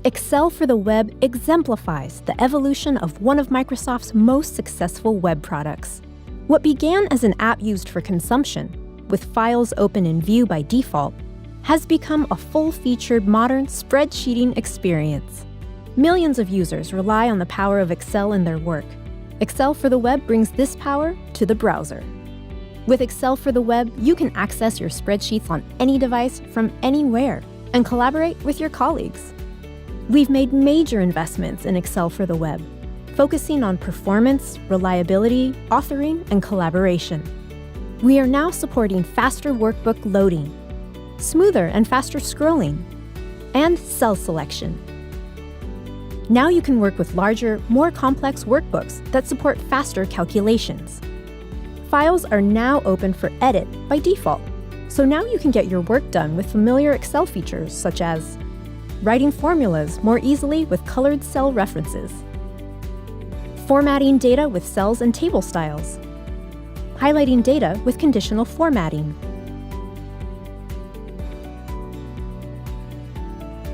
Excel for the web exemplifies the evolution of one of Microsoft's most successful web products. What began as an app used for consumption, with files open in View by default, has become a full-featured modern spreadsheeting experience. Millions of users rely on the power of Excel in their work. Excel for the web brings this power to the browser. With Excel for the web, you can access your spreadsheets on any device from anywhere and collaborate with your colleagues. We've made major investments in Excel for the web, focusing on performance, reliability, authoring, and collaboration. We are now supporting faster workbook loading, smoother and faster scrolling, and cell selection. Now you can work with larger, more complex workbooks that support faster calculations. Files are now open for edit by default, so now you can get your work done with familiar Excel features such as writing formulas more easily with colored cell references, formatting data with cells and table styles, highlighting data with conditional formatting,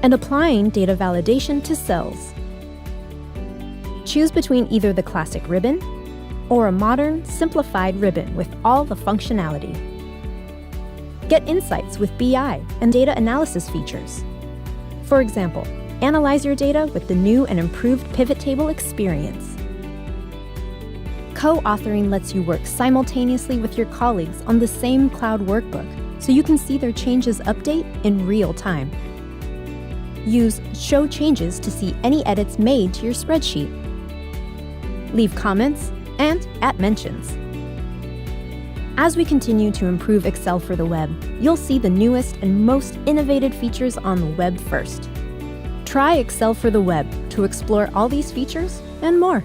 and applying data validation to cells. Choose between either the classic ribbon or a modern, simplified ribbon with all the functionality. Get insights with BI and data analysis features. For example, analyze your data with the new and improved pivot table experience. Co-authoring lets you work simultaneously with your colleagues on the same cloud workbook, so you can see their changes update in real time. Use Show Changes to see any edits made to your spreadsheet. Leave comments and add mentions. As we continue to improve Excel for the web, you'll see the newest and most innovative features on the web first. Try Excel for the web to explore all these features and more.